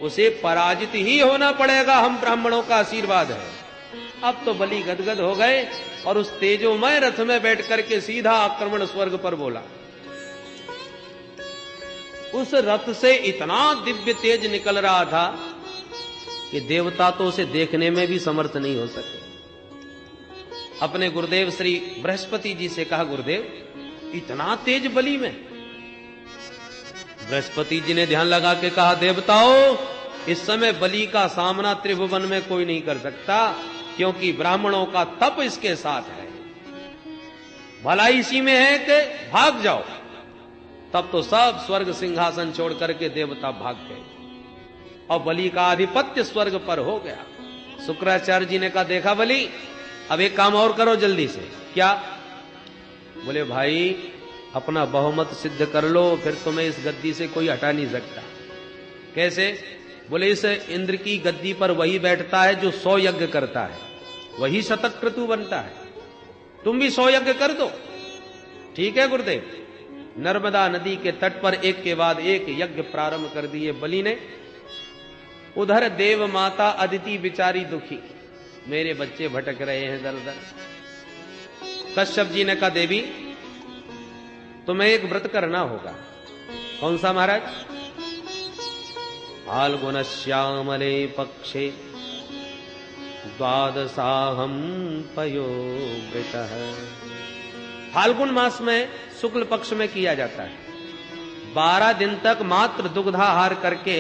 उसे पराजित ही होना पड़ेगा, हम ब्राह्मणों का आशीर्वाद है। अब तो बलि गदगद हो गए और उस तेजोमय रथ में बैठ करके सीधा आक्रमण स्वर्ग पर बोला। उस रथ से इतना दिव्य तेज निकल रहा था कि देवता तो उसे देखने में भी समर्थ नहीं हो सके। अपने गुरुदेव श्री बृहस्पति जी से कहा, गुरुदेव इतना तेज बलि में? बृहस्पति जी ने ध्यान लगा के कहा, देवताओं इस समय बलि का सामना त्रिभुवन में कोई नहीं कर सकता, क्योंकि ब्राह्मणों का तप इसके साथ है। भला इसी में है कि भाग जाओ। तब तो सब स्वर्ग सिंहासन छोड़ करके देवता भाग गए और बलि का आधिपत्य स्वर्ग पर हो गया। शुक्राचार्य जी ने कहा, देखा बलि, अब एक काम और करो जल्दी से। क्या? बोले भाई अपना बहुमत सिद्ध कर लो, फिर तुम्हें इस गद्दी से कोई हटा नहीं सकता। कैसे? बोले इस इंद्र की गद्दी पर वही बैठता है जो 100 यज्ञ करता है, वही शतक्रतु बनता है। तुम भी 100 यज्ञ कर दो। ठीक है गुरुदेव। नर्मदा नदी के तट पर एक के बाद एक यज्ञ प्रारंभ कर दिए बलि ने। उधर देव माता अदिति बिचारी दुखी, मेरे बच्चे भटक रहे हैं दर दर। कश्यप जी ने कहा, देवी तुम्हें एक व्रत करना होगा। कौन सा महाराज? फाल्गुन श्यामले पक्षे द्वादशाहम पयोवृतः। फाल्गुन मास में शुक्ल पक्ष में किया जाता है। 12 दिन तक मात्र दुग्धाहार करके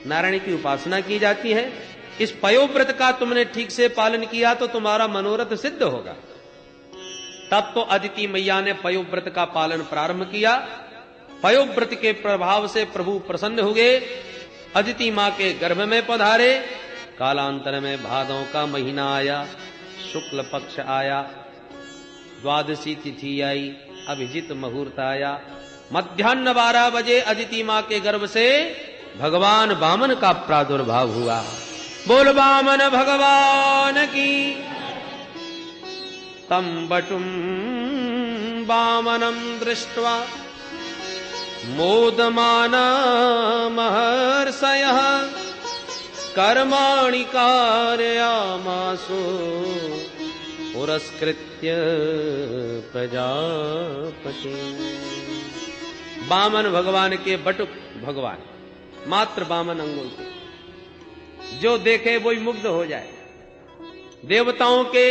नारायण की उपासना की जाती है। इस पयोव्रत का तुमने ठीक से पालन किया तो तुम्हारा मनोरथ सिद्ध होगा। तब तो अदिति मैया ने पयोव्रत का पालन प्रारंभ किया। पयोव्रत के प्रभाव से प्रभु प्रसन्न हुए, अदिति मां के गर्भ में पधारे। कालांतर में भादों का महीना आया, शुक्ल पक्ष आया, द्वादशी तिथि आई, अभिजित मुहूर्त आया। मध्याह्न 12 बजे अदिति मां के गर्भ से भगवान वामन का प्रादुर्भाव हुआ। बोल वामन भगवान की। तम बटुम वामनम दृष्ट्वा मोदमाना महर्षयः कर्माणि कारयामासु पुरस्कृत्य प्रजापति। वामन भगवान के बटुक भगवान, मात्र वामन अंगुल के, जो देखे वही मुग्ध हो जाए। देवताओं के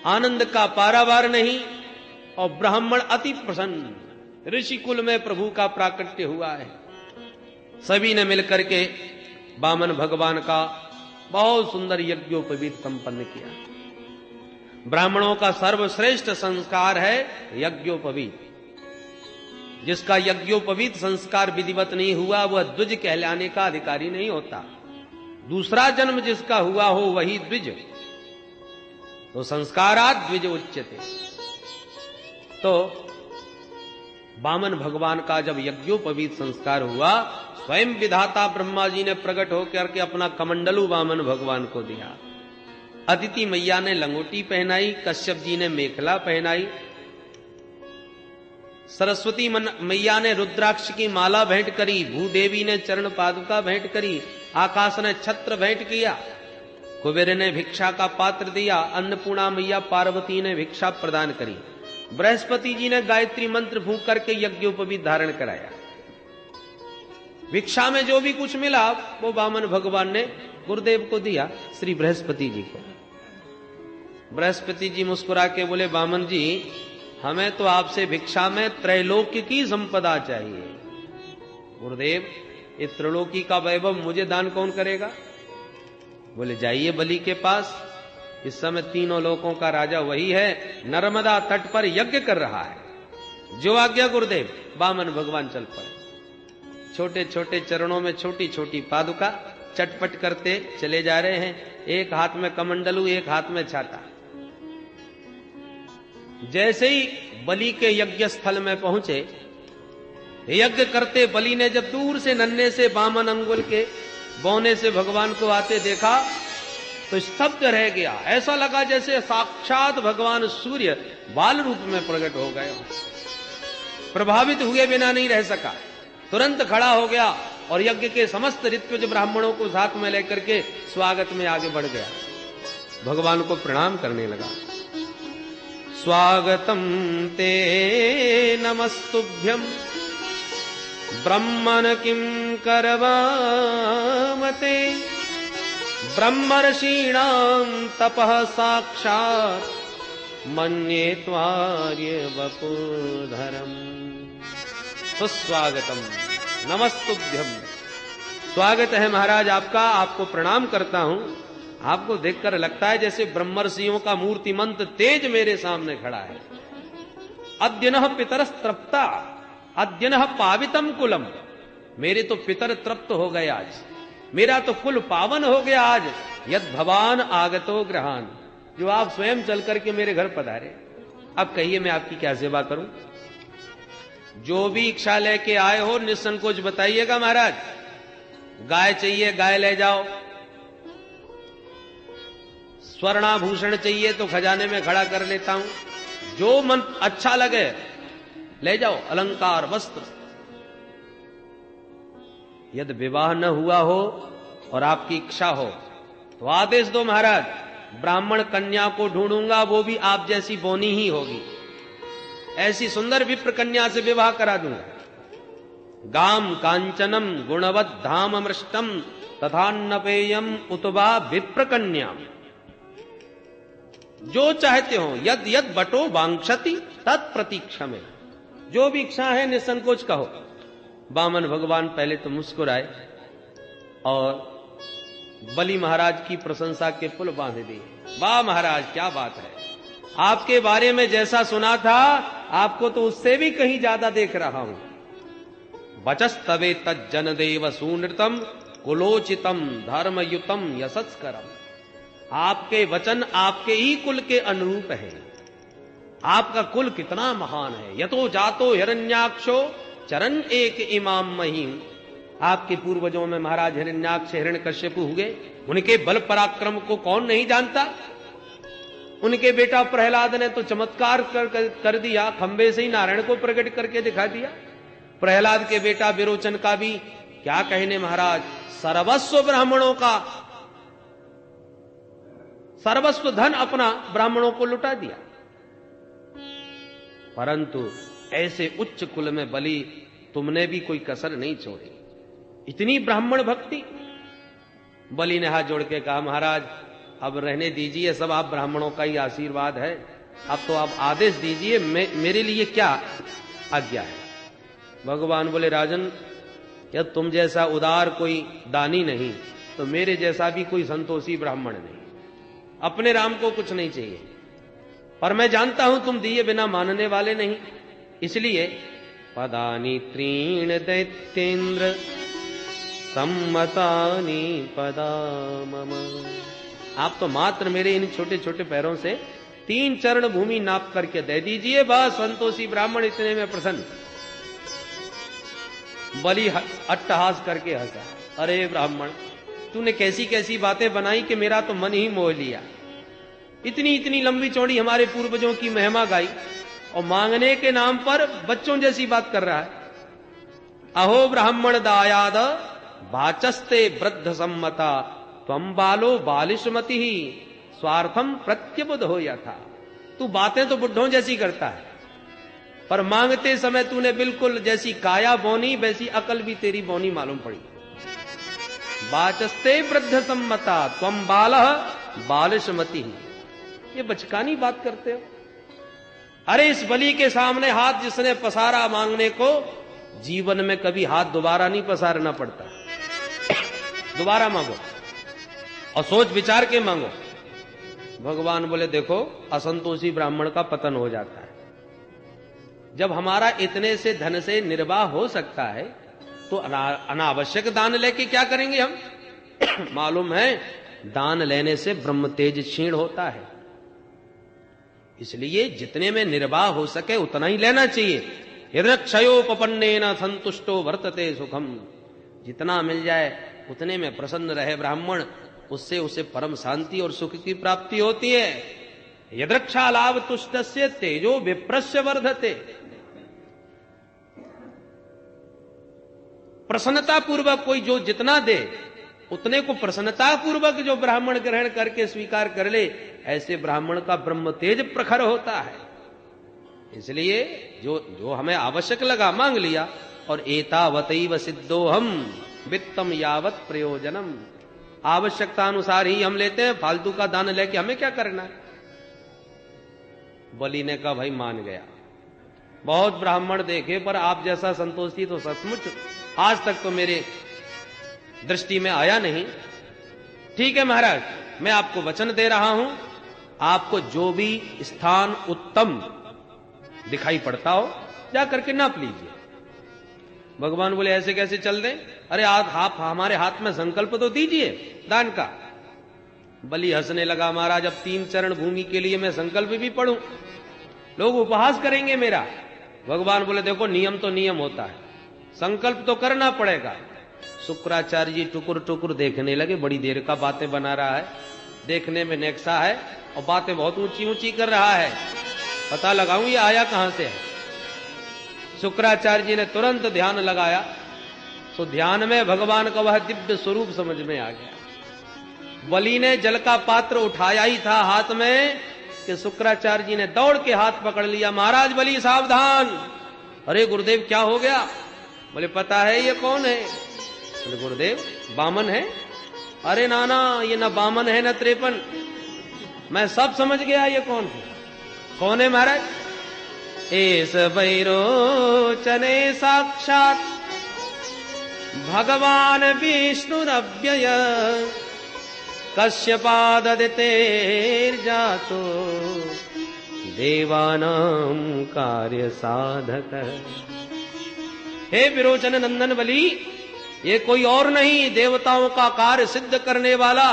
आनंद का पारावार नहीं और ब्राह्मण अति प्रसन्न। ऋषि कुल में प्रभु का प्राकट्य हुआ है। सभी ने मिलकर के वामन भगवान का बहुत सुंदर यज्ञोपवीत संपन्न किया। ब्राह्मणों का सर्वश्रेष्ठ संस्कार है यज्ञोपवीत। जिसका यज्ञोपवीत संस्कार विधिवत नहीं हुआ वह द्विज कहलाने का अधिकारी नहीं होता। दूसरा जन्म जिसका हुआ हो वही द्विज। तो संस्कारात् द्विज उच्यते। तो वामन भगवान का जब यज्ञोपवीत संस्कार हुआ, स्वयं विधाता ब्रह्मा जी ने प्रकट होकर के अपना कमंडलू वामन भगवान को दिया। अदिति मैया ने लंगोटी पहनाई, कश्यप जी ने मेखला पहनाई, सरस्वती मैया ने रुद्राक्ष की माला भेंट करी, भूदेवी ने चरण पादुका भेंट करी, आकाश ने छत्र भेंट किया, कुबेर ने भिक्षा का पात्र दिया, अन्नपूर्णा मैया पार्वती ने भिक्षा प्रदान करी, बृहस्पति जी ने गायत्री मंत्र फूंक करके यज्ञोपवीत धारण कराया। भिक्षा में जो भी कुछ मिला वो वामन भगवान ने गुरुदेव को दिया, श्री बृहस्पति जी को। बृहस्पति जी मुस्कुरा के बोले, वामन जी हमें तो आपसे भिक्षा में त्रैलोक्य की संपदा चाहिए। गुरुदेव ये त्रिलोकी का वैभव मुझे दान कौन करेगा? बोले जाइए बलि के पास, इस समय तीनों लोकों का राजा वही है, नर्मदा तट पर यज्ञ कर रहा है। जो आज्ञा गुरुदेव। वामन भगवान चल पड़े। छोटे छोटे चरणों में छोटी छोटी पादुका चटपट करते चले जा रहे हैं। एक हाथ में कमंडलू, एक हाथ में छाता। जैसे ही बलि के यज्ञ स्थल में पहुंचे, यज्ञ करते बलि ने जब दूर से नन्हे से वामन अंगुल के बौने से भगवान को आते देखा तो स्तब्ध रह गया। ऐसा लगा जैसे साक्षात भगवान सूर्य बाल रूप में प्रकट हो गए। प्रभावित हुए बिना नहीं रह सका, तुरंत खड़ा हो गया, और यज्ञ के समस्त ऋत्विज ब्राह्मणों को साथ में लेकर के स्वागत में आगे बढ़ गया। भगवान को प्रणाम करने लगा। स्वागतम ते नमस्तुभ्यम ब्रह्मण किं करवामते ब्रह्मर्षीणां तपः साक्षात् मन्ये त्वार्य वपुधरम्। सुस्वागतम नमस्तुभ्यम। स्वागत है महाराज आपका, आपको प्रणाम करता हूं। आपको देखकर लगता है जैसे ब्रह्मर्षियों का मूर्तिमंत तेज मेरे सामने खड़ा है। अद्यनः पितरस्तृप्ता अद्यनः पावितम कुलम। मेरे तो पितर तृप्त हो गए आज, मेरा तो कुल पावन हो गया आज। यद भवान आगतो ग्रहान, जो आप स्वयं चल करके मेरे घर पधारे। अब कहिए मैं आपकी क्या सेवा करूं? जो भी इच्छा लेके आए हो निसंकोच बताइएगा महाराज। गाय चाहिए गाय ले जाओ, स्वर्णाभूषण चाहिए तो खजाने में खड़ा कर लेता हूं, जो मन अच्छा लगे ले जाओ, अलंकार वस्त्र। यदि विवाह न हुआ हो और आपकी इच्छा हो तो आदेश दो महाराज, ब्राह्मण कन्या को ढूंढूंगा, वो भी आप जैसी बोनी ही होगी। ऐसी सुंदर विप्र कन्या से विवाह करा दूंगा। गाम कांचनम गुणवत धाम अमृष्टम तथान्नपेयम उतवा विप्र कन्या। जो चाहते हो यद यद बटो वांक्षति तत्प्रतीक्षा में, जो भी इच्छा है निसंकोच कहो। वामन भगवान पहले तो मुस्कुराए और बलि महाराज की प्रशंसा के पुल बांध दिए। वाह महाराज क्या बात है, आपके बारे में जैसा सुना था आपको तो उससे भी कहीं ज्यादा देख रहा हूं। वचस्तवे तज्जन देव सुनृतम कुलोचितम धर्मयुतम यशस्करम। आपके वचन आपके ही कुल के अनुरूप है। आपका कुल कितना महान है। यतो जातो हिरण्याक्षो चरण एक इमाम महीम। आपके पूर्वजों में महाराज हिरण्याक्ष हिरण्यकश्यप हुए, उनके बल पराक्रम को कौन नहीं जानता। उनके बेटा प्रहलाद ने तो चमत्कार कर दिया, खंबे से ही नारायण को प्रकट करके दिखा दिया। प्रहलाद के बेटा विरोचन का भी क्या कहने महाराज, सर्वस्व ब्राह्मणों का सर्वस्व धन अपना ब्राह्मणों को लुटा दिया। परंतु ऐसे उच्च कुल में बलि तुमने भी कोई कसर नहीं छोड़ी। इतनी ब्राह्मण भक्ति। बलि ने हाथ जोड़ के कहा महाराज अब रहने दीजिए, सब आप ब्राह्मणों का ही आशीर्वाद है। अब तो आप आदेश दीजिए, मेरे लिए क्या आज्ञा है। भगवान बोले राजन, यदि तुम जैसा उदार कोई दानी नहीं तो मेरे जैसा भी कोई संतोषी ब्राह्मण नहीं। अपने राम को कुछ नहीं चाहिए, पर मैं जानता हूं तुम दिए बिना मानने वाले नहीं, इसलिए पदानी त्रीण दैत्येन्द्र सम्मतानि पदा मम। आप तो मात्र मेरे इन छोटे छोटे पैरों से 3 चरण भूमि नाप करके दे दीजिए, बस संतोषी ब्राह्मण इतने में प्रसन्न। बलि अट्टहास करके हंसा, अरे ब्राह्मण तूने कैसी कैसी बातें बनाई कि मेरा तो मन ही मोह लिया। इतनी इतनी लंबी चौड़ी हमारे पूर्वजों की महिमा गाई और मांगने के नाम पर बच्चों जैसी बात कर रहा है। अहो ब्राह्मण दायाद वाचस्ते वृद्ध सम्मता त्वं बालो बालिशमति ही स्वार्थम प्रत्यबुध हो था। तू बातें तो बुढ़ों जैसी करता है, पर मांगते समय तूने बिल्कुल जैसी काया बोनी वैसी अकल भी तेरी बोनी मालूम पड़ी। वाचस्ते वृद्ध सम्मता त्वं बालः बालिशमति ही, ये बचकानी बात करते हो। अरे इस बलि के सामने हाथ जिसने पसारा मांगने को, जीवन में कभी हाथ दोबारा नहीं पसारना पड़ता। दोबारा मांगो और सोच विचार के मांगो। भगवान बोले देखो असंतोषी ब्राह्मण का पतन हो जाता है। जब हमारा इतने से धन से निर्वाह हो सकता है तो अनावश्यक दान लेके क्या करेंगे हम। मालूम है दान लेने से ब्रह्म तेज क्षीण होता है, इसलिए जितने में निर्वाह हो सके उतना ही लेना चाहिए। यदक्षयोपपन्नेन संतुष्टो वर्तते सुखम। जितना मिल जाए उतने में प्रसन्न रहे ब्राह्मण, उससे उसे परम शांति और सुख की प्राप्ति होती है। यदृक्षा लाभ तुष्टस्य तेजो विप्रस्य वर्धते। प्रसन्नता पूर्वक कोई जो जितना दे उतने को प्रसन्नता पूर्वक जो ब्राह्मण ग्रहण करके स्वीकार कर ले, ऐसे ब्राह्मण का ब्रह्म तेज प्रखर होता है। इसलिए जो जो हमें आवश्यक लगा मांग लिया, और एतावतैव सिद्धोहम वित्तम यावत प्रयोजनम, आवश्यकता अनुसार ही हम लेते हैं, फालतू का दान लेके हमें क्या करना है। बलि ने कहा भाई मान गया, बहुत ब्राह्मण देखे पर आप जैसा संतोषी तो सचमुच आज तक तो मेरे दृष्टि में आया नहीं। ठीक है महाराज, मैं आपको वचन दे रहा हूं, आपको जो भी स्थान उत्तम दिखाई पड़ता हो जा करके नाप लीजिए। भगवान बोले ऐसे कैसे चल दें, अरे आप हमारे हाथ में संकल्प तो दीजिए दान का। बलि हंसने लगा, महाराज अब 3 चरण भूमि के लिए मैं संकल्प भी पढ़ूं, लोग उपहास करेंगे मेरा। भगवान बोले देखो नियम तो नियम होता है, संकल्प तो करना पड़ेगा। शुक्राचार्य जी टुकुर टुकुर देखने लगे, बड़ी देर का बातें बना रहा है, देखने में नेक्सा है और बातें बहुत ऊंची ऊंची कर रहा है, पता लगाऊं ये आया कहां से है। शुक्राचार्य जी ने तुरंत ध्यान लगाया, तो ध्यान में भगवान का वह दिव्य स्वरूप समझ में आ गया। बलि ने जल का पात्र उठाया ही था हाथ में कि शुक्राचार्य जी ने दौड़ के हाथ पकड़ लिया, महाराज बलि सावधान। अरे गुरुदेव क्या हो गया? बोले पता है ये कौन है? बोले गुरुदेव बामन है। अरे नाना ये न बामन है न त्रेपन, मैं सब समझ गया ये कौन है। कौन है महाराज? एस वैरोचने साक्षात भगवान विष्णुरव्यय कश्यपादितेर्जातो देवानां कार्य साधक। हे विरोचन नंदन बलि, ये कोई और नहीं, देवताओं का कार्य सिद्ध करने वाला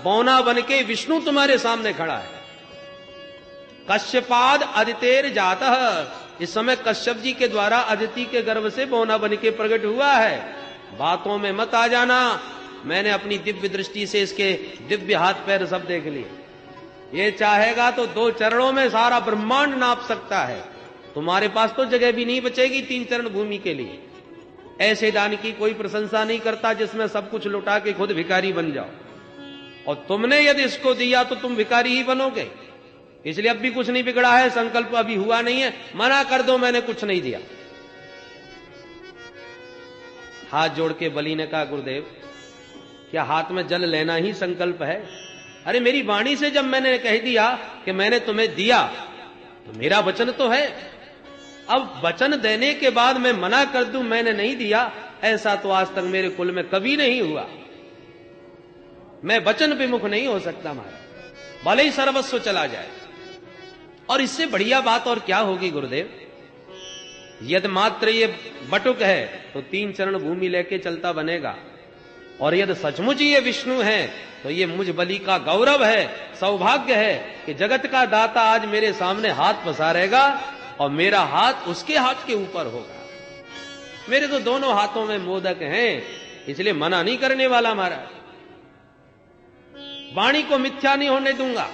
बौना बन के विष्णु तुम्हारे सामने खड़ा है। कश्यपाद अदितेर जातः, इस समय कश्यप जी के द्वारा अदिति के गर्भ से बौना बन के प्रकट हुआ है। बातों में मत आ जाना, मैंने अपनी दिव्य दृष्टि से इसके दिव्य हाथ पैर सब देख लिए। ये चाहेगा तो 2 चरणों में सारा ब्रह्मांड नाप सकता है, तुम्हारे पास तो जगह भी नहीं बचेगी 3 चरण भूमि के लिए। ऐसे दान की कोई प्रशंसा नहीं करता जिसमें सब कुछ लुटा के खुद भिखारी बन जाओ, और तुमने यदि इसको दिया तो तुम भिखारी ही बनोगे। इसलिए अब भी कुछ नहीं बिगड़ा है, संकल्प अभी हुआ नहीं है, मना कर दो मैंने कुछ नहीं दिया। हाथ जोड़ के बलि ने कहा गुरुदेव क्या हाथ में जल लेना ही संकल्प है? अरे मेरी वाणी से जब मैंने कह दिया कि मैंने तुम्हें दिया तो मेरा वचन तो है, अब वचन देने के बाद मैं मना कर दूं मैंने नहीं दिया, ऐसा तो आज तक मेरे कुल में कभी नहीं हुआ। मैं वचन विमुख नहीं हो सकता महाराज, भले ही सर्वस्व चला जाए। और इससे बढ़िया बात और क्या होगी गुरुदेव? यदि मात्र ये बटुक है तो 3 चरण भूमि लेके चलता बनेगा, और यदि सचमुच ये विष्णु है तो ये मुझ बलि का गौरव है, सौभाग्य है कि जगत का दाता आज मेरे सामने हाथ पसारेगा और मेरा हाथ उसके हाथ के ऊपर होगा। मेरे तो दोनों हाथों में मोदक हैं, इसलिए मना नहीं करने वाला महाराज, वाणी को मिथ्या नहीं होने दूंगा।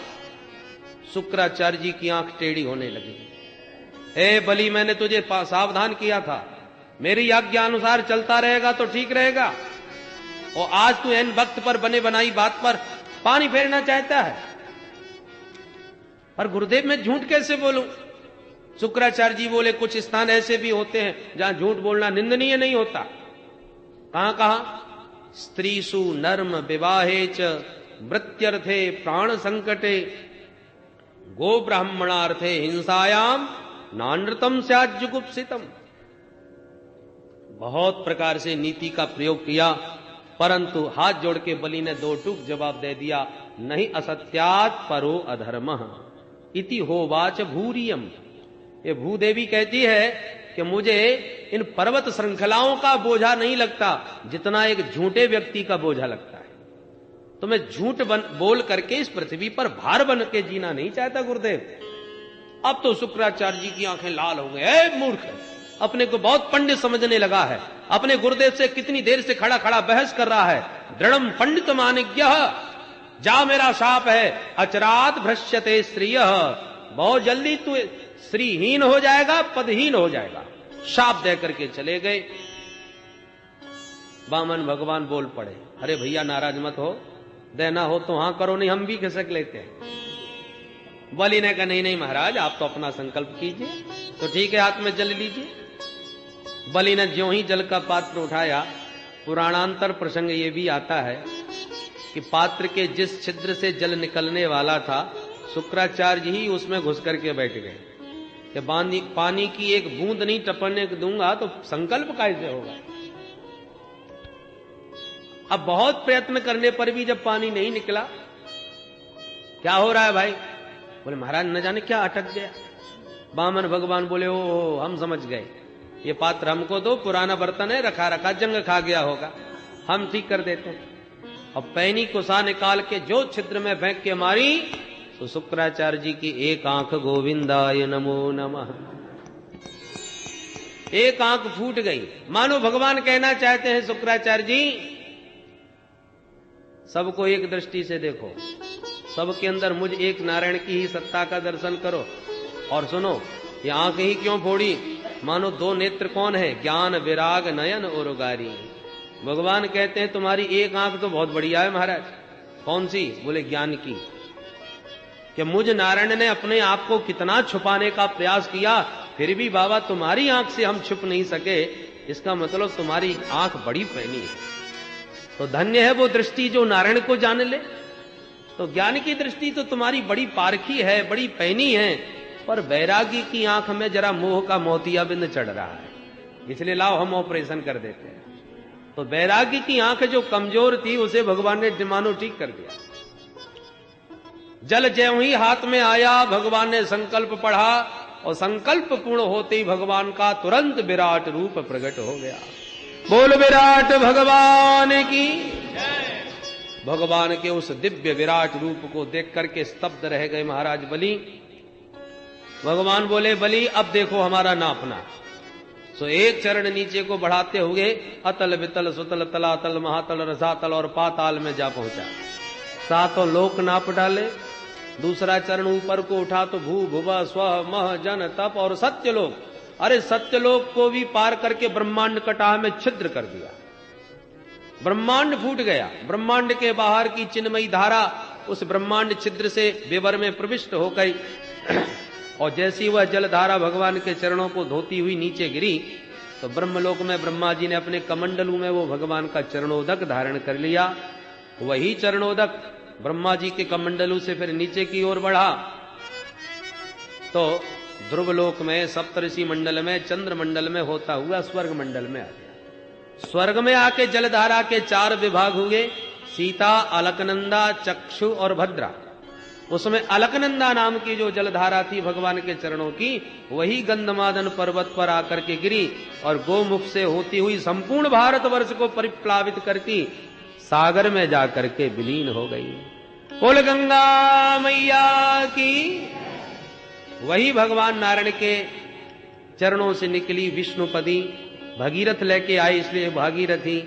शुक्राचार्य जी की आंख टेढ़ी होने लगी। हे बलि मैंने तुझे सावधान किया था, मेरी आज्ञा अनुसार चलता रहेगा तो ठीक रहेगा, और आज तू इन वक्त पर बने बनाई बात पर पानी फेरना चाहता है। पर गुरुदेव मैं झूठ कैसे बोलूं? शुक्राचार्य जी बोले कुछ स्थान ऐसे भी होते हैं जहां झूठ बोलना निंदनीय नहीं होता। कहां कहां? स्त्रीसु नर्म विवाहे च मृत्यर्थे प्राण संकटे गो ब्राह्मणार्थे हिंसायाम नानृतम स्याज्जुगुप्सितम। बहुत प्रकार से नीति का प्रयोग किया, परंतु हाथ जोड़ के बलि ने 2 टूक जवाब दे दिया, नहीं असत्यात् परो अधर्मः इति होवाच भूरियम। ये भूदेवी कहती है कि मुझे इन पर्वत श्रृंखलाओं का बोझा नहीं लगता जितना एक झूठे व्यक्ति का बोझा लगता है। तो मैं झूठ बोल करके इस पृथ्वी पर भार बन के जीना नहीं चाहता गुरुदेव। अब तो शुक्राचार्य जी की आंखें लाल हो गए। मूर्ख, अपने को बहुत पंडित समझने लगा है, अपने गुरुदेव से कितनी देर से खड़ा खड़ा बहस कर रहा है। दृढ़म पंडित मानिज्ञः, जा मेरा शाप है, अचरात भ्रश्यते स्त्रिय, बहुत जल्दी तू श्रीहीन हो जाएगा, पदहीन हो जाएगा। शाप दे करके चले गए। वामन भगवान बोल पड़े, अरे भैया नाराज मत हो, देना हो तो हाँ करो, नहीं हम भी खिसक लेते हैं। बलि ने कहा नहीं नहीं महाराज, आप तो अपना संकल्प कीजिए। तो ठीक है, हाथ में जल लीजिए। बलि ने ज्यों ही जल का पात्र उठाया, पुराणांतर प्रसंग ये भी आता है कि पात्र के जिस छिद्र से जल निकलने वाला था, शुक्राचार्य ही उसमें घुस करके बैठ गए कि पानी की एक बूंद नहीं टपकने दूंगा तो संकल्प कैसे होगा। अब बहुत प्रयत्न करने पर भी जब पानी नहीं निकला, क्या हो रहा है भाई? बोले महाराज न जाने क्या अटक गया। वामन भगवान बोले ओ हम समझ गए, ये पात्र हमको दो, पुराना बर्तन है, रखा रखा जंग खा गया होगा, हम ठीक कर देते हैं। और पैनी कुसा निकाल के जो छिद्र में फेंक के मारी, तो शुक्राचार्य जी की एक आंख गोविंदाय नमो नमः, एक आंख फूट गई। मानो भगवान कहना चाहते हैं शुक्राचार्य जी सबको एक दृष्टि से देखो, सबके अंदर मुझ एक नारायण की ही सत्ता का दर्शन करो। और सुनो, ये आंख ही क्यों फोड़ी? मानो दो नेत्र कौन है? ज्ञान विराग नयन और उगारी। भगवान कहते हैं तुम्हारी एक आंख तो बहुत बढ़िया है महाराज। कौन सी? बोले ज्ञान की। कि मुझ नारायण ने अपने आप को कितना छुपाने का प्रयास किया, फिर भी बाबा तुम्हारी आंख से हम छुप नहीं सके, इसका मतलब तुम्हारी आंख बड़ी पैनी है। तो धन्य है वो दृष्टि जो नारायण को जान ले। तो ज्ञान की दृष्टि तो तुम्हारी बड़ी पारखी है, बड़ी पैनी है, पर वैरागी की आंख में जरा मोह का मोतियाबिंद चढ़ रहा है, इसलिए लाओ हम ऑपरेशन कर देते हैं। तो वैरागी की आंख जो कमजोर थी उसे भगवान ने मानो ठीक कर दिया। जल ज्यों ही हाथ में आया, भगवान ने संकल्प पढ़ा और संकल्प पूर्ण होते ही भगवान का तुरंत विराट रूप प्रकट हो गया। बोल विराट भगवान की। भगवान के उस दिव्य विराट रूप को देख करके स्तब्ध रह गए महाराज बलि। भगवान बोले बलि अब देखो हमारा नापना। सो एक चरण नीचे को बढ़ाते हुए अतल वितल सुतल तलातल महातल रसातल और पाताल में जा पहुंचा। सातों लोक नाप डाले। दूसरा चरण ऊपर को उठा तो भू भुवा स्व मह जन तप और सत्यलोक। अरे सत्यलोक को भी पार करके ब्रह्मांड कटाह में छिद्र कर दिया। ब्रह्मांड फूट गया। ब्रह्मांड के बाहर की चिन्मयी धारा उस ब्रह्मांड छिद्र से विवर में प्रविष्ट हो गई और जैसी वह जलधारा भगवान के चरणों को धोती हुई नीचे गिरी तो ब्रह्मलोक में ब्रह्मा जी ने अपने कमंडलू में वो भगवान का चरणोदक धारण कर लिया। वही चरणोदक ब्रह्मा जी के कमंडलू से फिर नीचे की ओर बढ़ा तो ध्रुवलोक में, सप्तऋषि मंडल में, चंद्र मंडल में होता हुआ स्वर्ग मंडल में आ गया। स्वर्ग में आके जलधारा के 4 विभाग हुए, सीता, अलकनंदा, चक्षु और भद्रा। उसमें अलकनंदा नाम की जो जलधारा थी भगवान के चरणों की, वही गंधमादन पर्वत पर आकर के गिरी और गोमुख से होती हुई संपूर्ण भारतवर्ष को परिप्लावित करती सागर में जाकर के विलीन हो गई। बोल गंगा मैया की। वही भगवान नारायण के चरणों से निकली विष्णुपदी भगीरथ लेके आई, इसलिए भागीरथी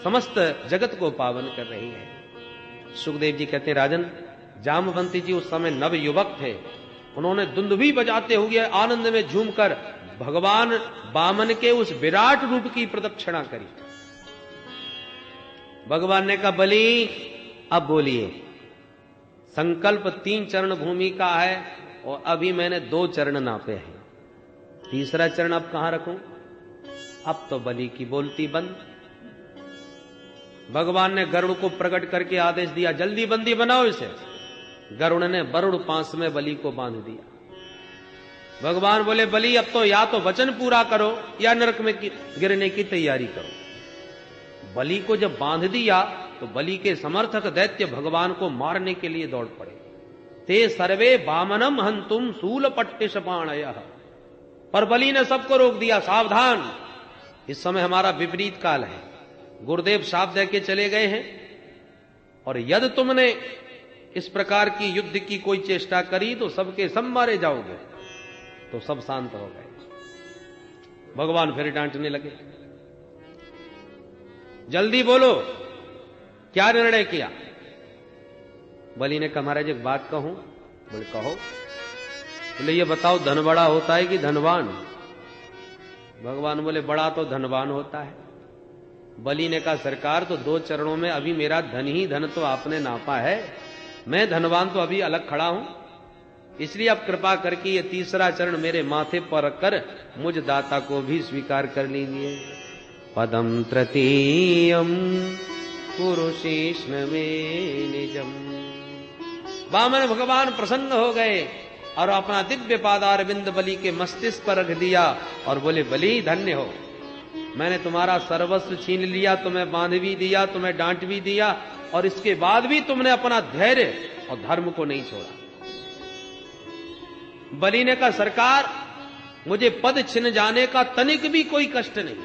समस्त जगत को पावन कर रही है। सुखदेव जी कहते हैं राजन, जामवंती जी उस समय नव युवक थे। उन्होंने दुंदुभी बजाते हुए आनंद में झूमकर भगवान वामन के उस विराट रूप की प्रदक्षिणा करी। भगवान ने कहा बलि अब बोलिए। संकल्प 3 चरण भूमि का है और अभी मैंने 2 चरण नापे हैं, तीसरा चरण अब कहां रखूं? अब तो बलि की बोलती बंद। भगवान ने गरुड़ को प्रकट करके आदेश दिया जल्दी बंदी बनाओ इसे। गरुड़ ने वरुण पास में बलि को बांध दिया। भगवान बोले बलि अब तो या तो वचन पूरा करो या नरक में गिरने की तैयारी करो। बलि को जब बांध दिया तो बलि के समर्थक दैत्य भगवान को मारने के लिए दौड़ पड़े। ते सर्वे वामनम हंतुम सूल पट्टिश पाणयः। पर बलि ने सबको रोक दिया, सावधान, इस समय हमारा विपरीत काल है। गुरुदेव शाप दे के चले गए हैं और यदि तुमने इस प्रकार की युद्ध की कोई चेष्टा करी तो सबके सब मारे जाओगे। तो सब शांत हो गए। भगवान फिर डांटने लगे, जल्दी बोलो क्या निर्णय किया? बलि ने कहा महाराज एक बात कहूं। बोले कहो। बोले ये बताओ धन बड़ा होता है कि धनवान? भगवान बोले बड़ा तो धनवान होता है बलि ने कहा सरकार तो 2 चरणों में अभी मेरा धन ही धन तो आपने नापा है, मैं धनवान तो अभी अलग खड़ा हूं, इसलिए अब कृपा करके ये 3रा चरण मेरे माथे पर रखकर मुझ दाता को भी स्वीकार कर लीजिए। पदम तृतीयम पुरुषेष्ण में निजम। वामन भगवान प्रसन्न हो गए और अपना दिव्य पादारविंद बलि के मस्तिष्क पर रख दिया और बोले बलि धन्य हो, मैंने तुम्हारा सर्वस्व छीन लिया, तुम्हें बांध भी दिया, तुम्हें डांट भी दिया, और इसके बाद भी तुमने अपना धैर्य और धर्म को नहीं छोड़ा। बलि ने कहा सरकार मुझे पद छिन जाने का तनिक भी कोई कष्ट नहीं,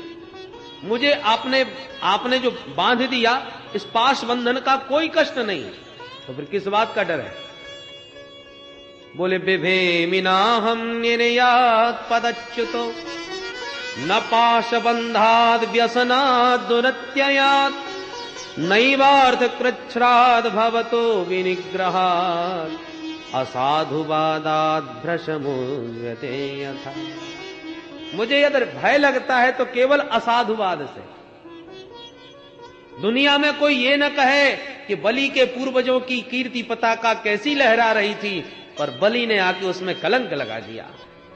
मुझे आपने जो बांध दिया इस पाश बंधन का कोई कष्ट नहीं, तो फिर किस बात का डर है? बोले बिभेमिना हम निर्यात पदच्युतो न पाश बंधाद व्यसनाद दुरत्ययात नैवार्थ कृच्छ्राद भवतो विनिग्रहात् असाधुवादाद भ्रशमुन्यते यथा। मुझे यदि भय लगता है तो केवल असाधुवाद से। दुनिया में कोई ये न कहे कि बलि के पूर्वजों की कीर्ति पताका कैसी लहरा रही थी, पर बलि ने आके उसमें कलंक लगा दिया।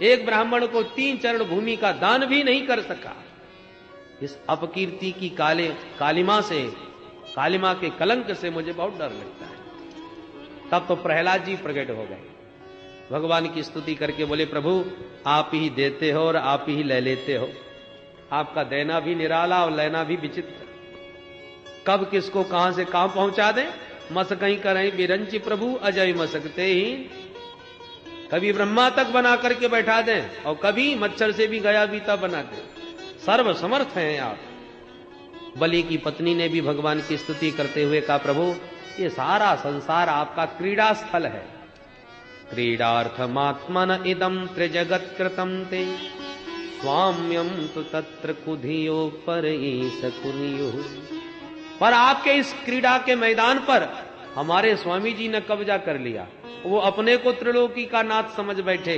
एक ब्राह्मण को 3 चरण भूमि का दान भी नहीं कर सका। इस अपकीर्ति की कालिमा के कलंक से मुझे बहुत डर लगता है। तब तो प्रहलाद जी प्रकट हो गए, भगवान की स्तुति करके बोले प्रभु आप ही देते हो और आप ही ले लेते हो, आपका देना भी निराला और लेना भी विचित्र, कब किसको कहां से कहां पहुंचा दें। मस कहीं करें बिरंची प्रभु अजय मसकते ही, कभी ब्रह्मा तक बना करके बैठा दें और कभी मच्छर से भी गया बीता बना दें, सर्व समर्थ हैं आप। बलि की पत्नी ने भी भगवान की स्तुति करते हुए कहा प्रभु ये सारा संसार आपका क्रीड़ा स्थल है, क्रीडार्थमात्मन इदम त्रिजगत कृतम ते स्वाम्यम तो तत्र कुधियो पर सकुनियो। पर आपके इस क्रीड़ा के मैदान पर हमारे स्वामी जी ने कब्जा कर लिया, वो अपने को त्रिलोकी का नाथ समझ बैठे।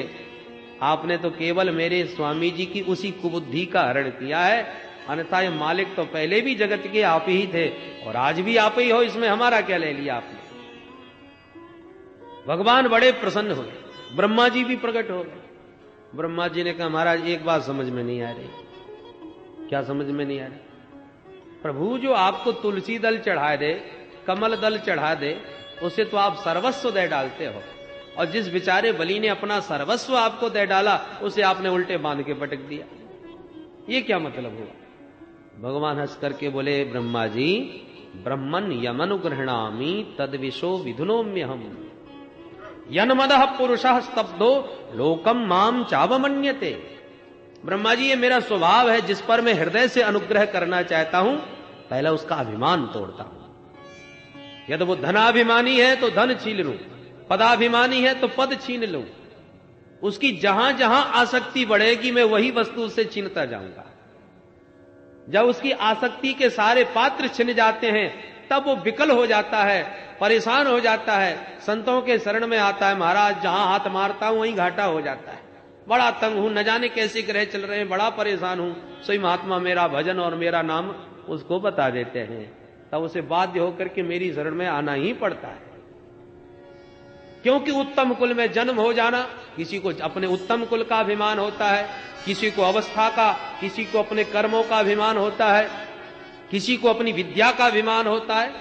आपने तो केवल मेरे स्वामी जी की उसी कुबुद्धि का हरण किया है, अन्यथा ये मालिक तो पहले भी जगत के आप ही थे और आज भी आप ही हो, इसमें हमारा क्या ले लिया आपने। भगवान बड़े प्रसन्न हुए, ब्रह्मा जी भी प्रकट हो गए। ब्रह्मा जी ने कहा महाराज एक बात समझ में नहीं आ रही। क्या समझ में नहीं आ रही? प्रभु जो आपको तुलसी दल चढ़ा दे, कमल दल चढ़ा दे, उसे तो आप सर्वस्व दे डालते हो, और जिस बेचारे बलि ने अपना सर्वस्व आपको दे डाला उसे आपने उल्टे बांध के पटक दिया। ये क्या मतलब हुआ? भगवान हंस करके बोले ब्रह्मा जी ब्रह्मन यमनुगृहणामि तद्विशो विधुनोम्य हम यन्मदः पुरुषः स्तब्धो लोकम माम चावमन्यते। ब्रह्मा जी ये मेरा स्वभाव है, जिस पर मैं हृदय से अनुग्रह करना चाहता हूं पहले उसका अभिमान तोड़ता हूं। यदि वो धनाभिमानी है तो धन छीन लूं, पदाभिमानी है तो पद छीन लूं, उसकी जहां जहां आसक्ति बढ़ेगी मैं वही वस्तु उससे छीनता जाऊंगा। जब उसकी आसक्ति के सारे पात्र छिन जाते हैं तब वो विकल हो जाता है, परेशान हो जाता है, संतों के शरण में आता है, महाराज जहां हाथ मारता हूं वहीं घाटा हो जाता है, बड़ा तंग हूं, न जाने कैसे ग्रह चल रहे हैं, बड़ा परेशान हूं। सोई महात्मा मेरा भजन और मेरा नाम उसको बता देते हैं, तब उसे बाध्य होकर के मेरी शरण में आना ही पड़ता है। क्योंकि उत्तम कुल में जन्म हो जाना, किसी को अपने उत्तम कुल का अभिमान होता है, किसी को अवस्था का, किसी को अपने कर्मों का अभिमान होता है, किसी को अपनी विद्या का अभिमान होता है।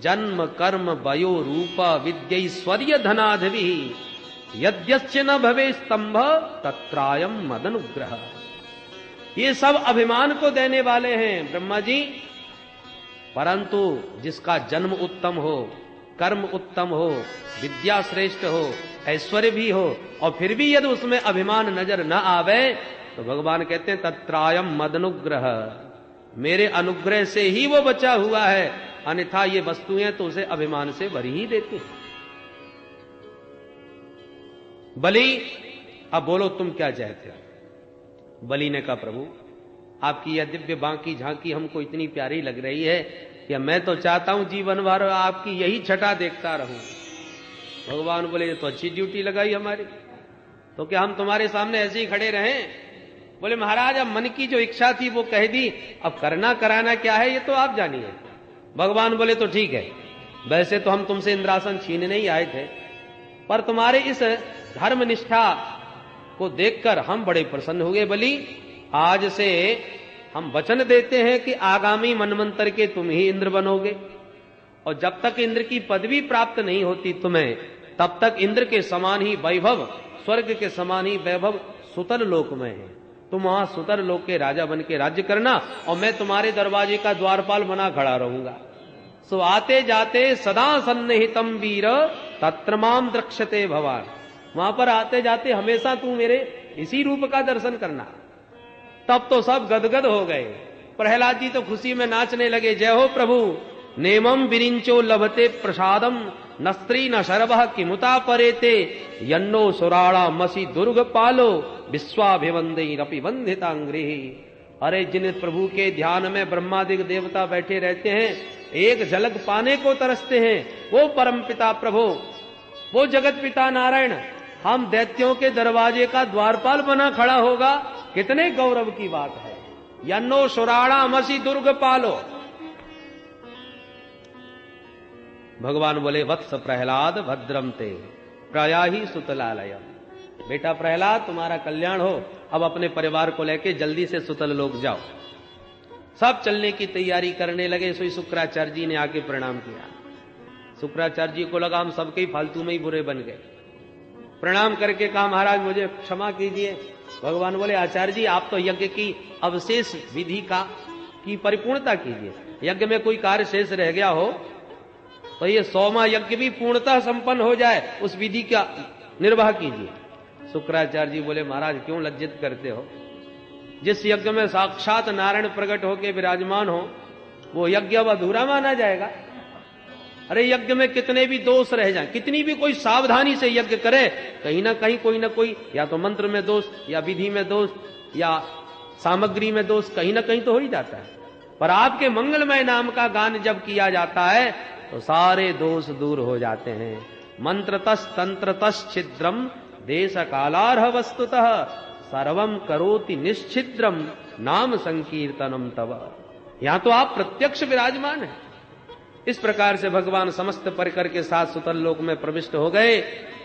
जन्म कर्म वयो रूप विद्यैश्वर्य धनाधि यद्यस्य न भवे स्तंभ तत्रायम मदनुग्रह। ये सब अभिमान को देने वाले हैं ब्रह्मा जी, परंतु जिसका जन्म उत्तम हो, कर्म उत्तम हो, विद्या श्रेष्ठ हो, ऐश्वर्य भी हो, और फिर भी यदि उसमें अभिमान नजर न आवे तो भगवान कहते हैं तत्रायम मदनुग्रह, मेरे अनुग्रह से ही वो बचा हुआ है, अन्यथा ये वस्तुएं तो उसे अभिमान से भरी ही देती हैं। बलि अब बोलो तुम क्या चाहते हो? बलि ने कहा प्रभु आपकी यह दिव्य बांकी झांकी हमको इतनी प्यारी लग रही है कि मैं तो चाहता हूं जीवन भर आपकी यही छटा देखता रहूं। भगवान बोले तो अच्छी ड्यूटी लगाई हमारी, तो क्या हम तुम्हारे सामने ऐसे ही खड़े रहें? बोले महाराज अब मन की जो इच्छा थी वो कह दी, अब करना कराना क्या है ये तो आप जानिए। भगवान बोले तो ठीक है, वैसे तो हम तुमसे इंद्रासन छीनने ही आए थे, पर तुम्हारे इस धर्म निष्ठा को देखकर हम बड़े प्रसन्न हुए। बलि आज से हम वचन देते हैं कि आगामी मनवंतर के तुम ही इंद्र बनोगे, और जब तक इंद्र की पदवी प्राप्त नहीं होती तुम्हें, तब तक इंद्र के समान ही वैभव, स्वर्ग के समान ही वैभव सुतर लोक में है। तुम वहां सुतर लोक के राजा बन के राज्य करना, और मैं तुम्हारे दरवाजे का द्वारपाल बना खड़ा रहूंगा। सो आते जाते सदा सन्निहितम वीर तत्र माम द्रक्ष्यते भवान। वहां पर आते जाते हमेशा तू मेरे इसी रूप का दर्शन करना। तब तो सब गदगद हो गए। प्रहलाद जी तो खुशी में नाचने लगे, जय हो प्रभु। नेमम विरिंचो लभते प्रसादम न स्त्री न शरभः किमुता परेते यन्नो सुराणा मसी दुर्ग पालो विश्वाभिवंदरपि वंदितांग्रिहि। अरे जिन प्रभु के ध्यान में ब्रह्मादिक देवता बैठे रहते हैं, एक झलक पाने को तरसते हैं, वो परम पिता प्रभु, वो जगत पिता नारायण हम दैत्यों के दरवाजे का द्वारपाल बना खड़ा होगा, कितने गौरव की बात है। यन्नो सुराणा मसी दुर्ग पालो। भगवान बोले वत्स प्रहलाद भद्रम ते प्रयाहि सुतलालयम। बेटा प्रहलाद तुम्हारा कल्याण हो, अब अपने परिवार को लेके जल्दी से सुतल लोक जाओ। सब चलने की तैयारी करने लगे। सोई शुक्राचार्य जी ने आके प्रणाम किया। शुक्राचार्य जी को लगा हम सबके ही फालतू में ही बुरे बन गए। प्रणाम करके कहा महाराज मुझे क्षमा कीजिए। भगवान बोले आचार्य जी आप तो यज्ञ की अवशेष विधि का की परिपूर्णता कीजिए। यज्ञ में कोई कार्य शेष रह गया हो तो ये 100वां यज्ञ भी पूर्णतः संपन्न हो जाए, उस विधि का निर्वाह कीजिए। शुक्राचार्य जी बोले महाराज क्यों लज्जित करते हो, जिस यज्ञ में साक्षात नारायण प्रकट होकर विराजमान हो वो यज्ञ अब अधूरा माना जाएगा। अरे यज्ञ में कितने भी दोष रह जाएं, कितनी भी कोई सावधानी से यज्ञ करे, कहीं ना कहीं कोई ना कोई या तो मंत्र में दोष या विधि में दोष या सामग्री में दोष कहीं ना कहीं तो हो ही जाता है। पर आपके मंगलमय नाम का गान जब किया जाता है तो सारे दोष दूर हो जाते हैं। मंत्रतस् तंत्रतस् छिद्रम देश कालार्ह वस्तुतः सर्वम करोति निश्छिद्रम नाम संकीर्तनम तव। यहां तो आप प्रत्यक्ष विराजमान हैं। इस प्रकार से भगवान समस्त परिकर के साथ सुतल लोक में प्रविष्ट हो गए।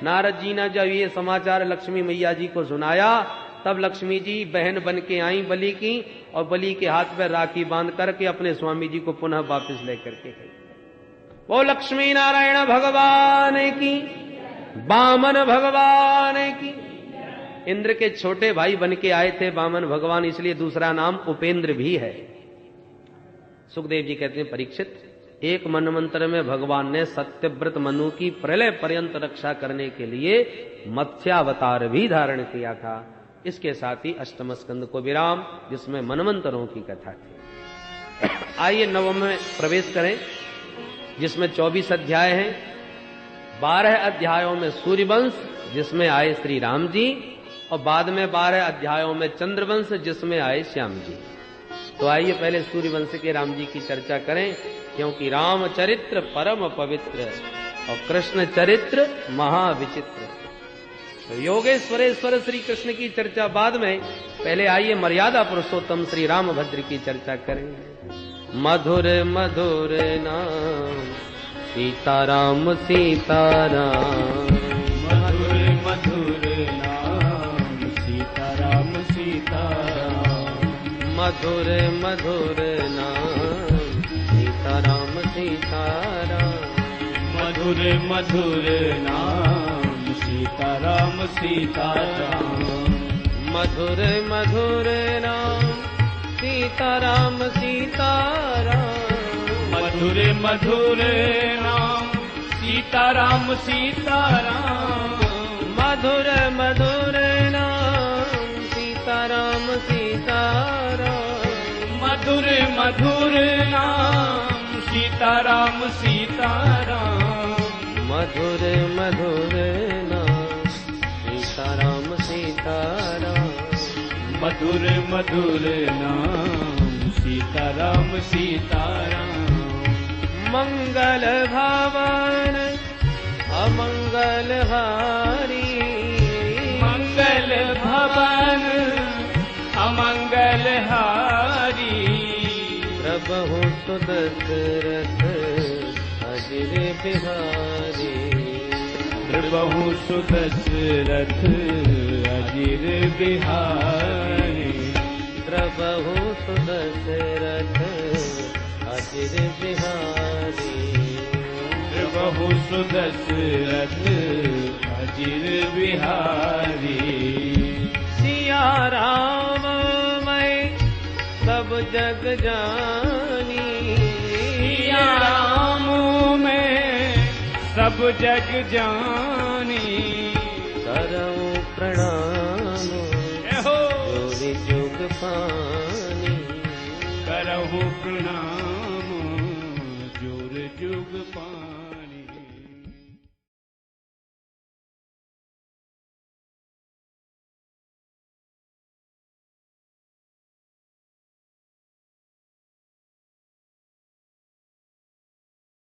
नारद जी ने जब ये समाचार लक्ष्मी मैया जी को सुनाया, तब लक्ष्मी जी बहन बन के आई बलि की, और बलि के हाथ में राखी बांध करके अपने स्वामी जी को पुनः वापस लेकर के गई। वो लक्ष्मी नारायण भगवान की, वामन भगवान की। इंद्र के छोटे भाई बन के आए थे वामन भगवान, इसलिए दूसरा नाम उपेंद्र भी है। सुखदेव जी कहते हैं परीक्षित, एक मनवंतर में भगवान ने सत्यव्रत मनु की प्रलय पर्यंत रक्षा करने के लिए मत्स्यावतार भी धारण किया था। इसके साथ ही अष्टम स्कंद को विराम, जिसमें मनवंतरों की कथा थी। आइए नवम में प्रवेश करें, जिसमें 24 अध्याय हैं। 12 अध्यायों में सूर्यवंश, जिसमें आए श्री राम जी, और बाद में 12 अध्यायों में चंद्रवंश, जिसमें आए श्याम जी। तो आइए पहले सूर्यवंश के राम जी की चर्चा करें, क्योंकि राम चरित्र परम पवित्र और कृष्ण चरित्र महाविचित्र। तो योगेश्वरेश्वर श्री कृष्ण की चर्चा बाद में, पहले आइए मर्यादा पुरुषोत्तम श्री रामभद्र की चर्चा करेंगे। मधुर मधुर नाम सीताराम सीताराम, मधुर मधुर नाम सीताराम सीताराम, मधुर मधुर नाम सीताराम सीताराम, मधुर मधुर नाम सीताराम सीताराम, मधुर मधुर नाम सीताराम सीताराम, मधुर मधुर नाम सीताराम सीताराम, मधुर मधुर नाम सीताराम सीताराम, मधुर मधुर नाम सीताराम सीताराम, मधुर मधुर नाम सीताराम सीताराम, मधुर मधुर नाम सीताराम सीताराम, मंगल भावन अमंगल हारी, मंगल भवन सुदशरथ अजिर बिहारी। नृपहु सुदशरथ अजिर बिहारी। नृपहु सुदशरथ अजिर बिहारी। नृपहु सुदशरथ अजिर बिहारी। सिया राम मैं सब जग जानी। सिया राम मैं सब जग जानी। करऊं प्रणाम जोरि जुग पानी। करहु प्रणाम जोर जुग पानी।